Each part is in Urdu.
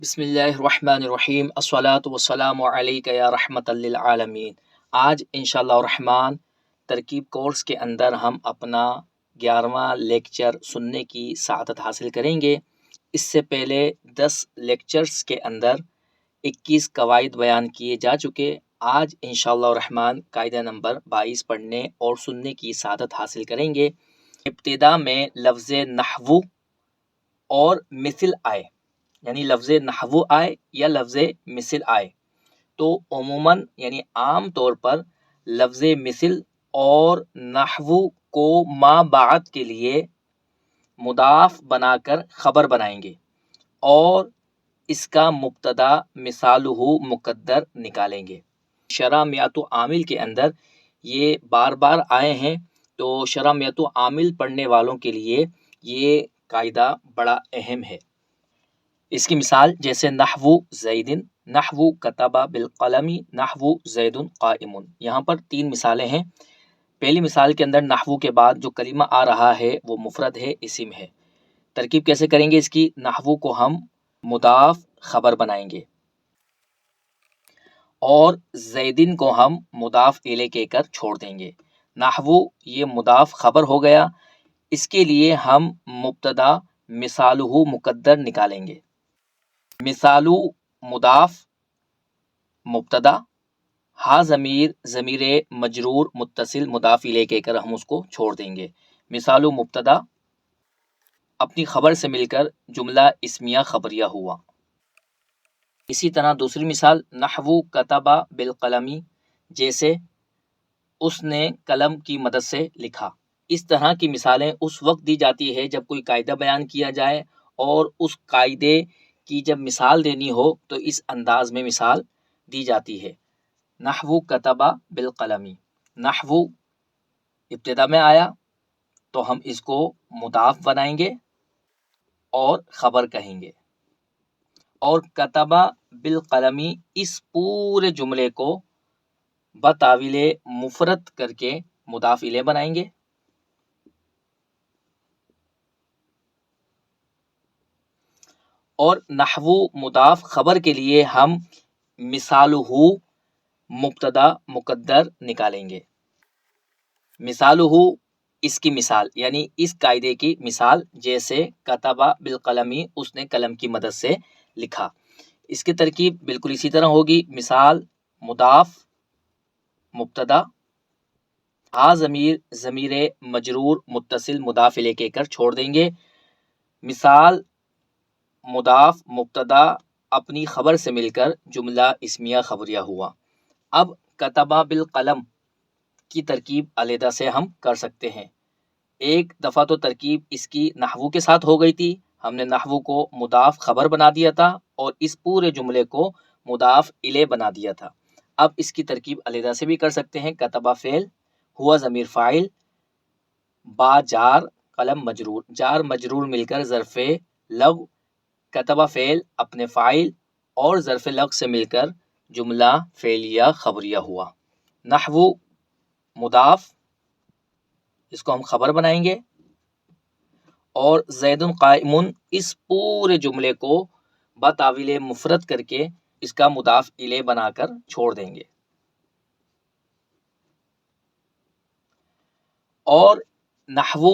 بسم اللہ الرحمن الرحیم الصلاۃ والسلام علیک یا رحمت للعالمین۔ آج انشاءاللہ الرحمن ترکیب کورس کے اندر ہم اپنا 11واں لیکچر سننے کی سعادت حاصل کریں گے۔ اس سے پہلے 10 لیکچرز کے اندر 21 قواعد بیان کیے جا چکے۔ آج انشاءاللہ الرحمن قاعدہ نمبر 22 پڑھنے اور سننے کی سعادت حاصل کریں گے۔ ابتدا میں لفظ نحو اور مثل آئے، یعنی لفظ نحو آئے یا لفظ مثل آئے تو عموماً یعنی عام طور پر لفظ مثل اور نحو کو ما بعد کے لیے مضاف بنا کر خبر بنائیں گے اور اس کا مبتدا مثالہ مقدر نکالیں گے۔ شرح میات و عامل کے اندر یہ بار بار آئے ہیں، تو شرح میات و عامل پڑھنے والوں کے لیے یہ قاعدہ بڑا اہم ہے۔ اس کی مثال جیسے نحو زید، نحو کتب بالقلم، نحو زید قائم۔ یہاں پر 3 مثالیں ہیں۔ پہلی مثال کے اندر نحو کے بعد جو کلمہ آ رہا ہے وہ مفرد ہے، اسم ہے۔ ترکیب کیسے کریں گے اس کی؟ نحو کو ہم مضاف خبر بنائیں گے اور زیدن کو ہم مضاف الیہ کہہ کر چھوڑ دیں گے۔ نحو یہ مضاف خبر ہو گیا، اس کے لیے ہم مبتدا مثالہ مقدر نکالیں گے۔ مثالو مضاف مبتدا، ہا ضمیر مجرور متصل مضاف الیہ کہہ کر ہم اس کو چھوڑ دیں گے۔ مثالو مبتدا اپنی خبر سے مل کر جملہ اسمیہ خبریہ ہوا۔ اسی طرح دوسری مثال نحو کتب بالقلم، جیسے اس نے قلم کی مدد سے لکھا۔ اس طرح کی مثالیں اس وقت دی جاتی ہے جب کوئی قاعدہ بیان کیا جائے اور اس قاعدے کی جب مثال دینی ہو تو اس انداز میں مثال دی جاتی ہے۔ نحو کتب بالقلم، نحو ابتدا میں آیا تو ہم اس کو مضاف بنائیں گے اور خبر کہیں گے، اور کتب بالقلم اس پورے جملے کو بتاویل مفرد کر کے مضاف الیہ بنائیں گے۔ اور نحو مضاف خبر کے لیے ہم مثالہ مبتدا مقدر نکالیں گے۔ مثالہ اس کی مثال یعنی اس قاعدے کی مثال، جیسے کتب بالقلم اس نے قلم کی مدد سے لکھا۔ اس کی ترکیب بالکل اسی طرح ہوگی۔ مثال مضاف مبتدا، ہا ضمیر مجرور متصل مضاف الیہ کہہ کر چھوڑ دیں گے۔ مثال مضاف مبتدا اپنی خبر سے مل کر جملہ اسمیہ خبریہ ہوا۔ اب کتب بالقلم کی ترکیب علیحدہ سے ہم کر سکتے ہیں۔ ایک دفعہ تو ترکیب اس کی نحو کے ساتھ ہو گئی تھی، ہم نے نحو کو مضاف خبر بنا دیا تھا اور اس پورے جملے کو مضاف الیہ بنا دیا تھا۔ اب اس کی ترکیب علیحدہ سے بھی کر سکتے ہیں۔ کتب فعل، ہوا ضمیر فاعل، با جار، قلم مجرور، جار مجرور مل کر ظرف لغو، کتب فعل اپنے فاعل اور ظرف لغو سے مل کر جملہ فعلیہ خبریہ ہوا۔ نحو مضاف اس کو ہم خبر بنائیں گے اور زید قائم اس پورے جملے کو بتاویل مفرد کر کے اس کا مضاف الیہ بنا کر چھوڑ دیں گے۔ اور نحو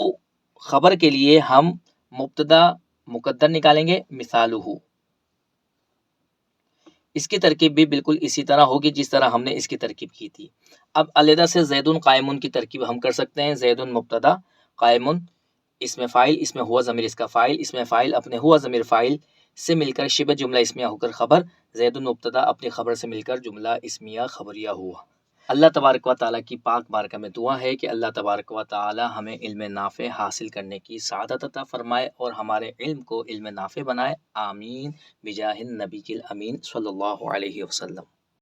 خبر کے لیے ہم مبتدا مقدر نکالیں گے، مثالہ۔ اس کی ترکیب بھی بالکل اسی طرح ہوگی جس طرح ہم نے اس کی ترکیب کی تھی۔ اب علیحدہ سے زید قائم کی ترکیب ہم کر سکتے ہیں۔ زید مبتدا، قائم اس میں فاعل، اس میں ہوا ضمیر اس کا فاعل، اس میں فاعل اپنے ہوا ضمیر فاعل سے مل کر شبہ جملہ اسمیہ ہو کر خبر، زید مبتدا اپنی خبر سے مل کر جملہ اسمیہ خبریہ ہوا۔ اللہ تبارک و تعالیٰ کی پاک بارگاہ میں دعا ہے کہ اللہ تبارک و تعالیٰ ہمیں علم نافع حاصل کرنے کی سعادت عطا فرمائے اور ہمارے علم کو علم نافع بنائے۔ آمین بجاہ النبی الامین صلی اللہ علیہ وسلم۔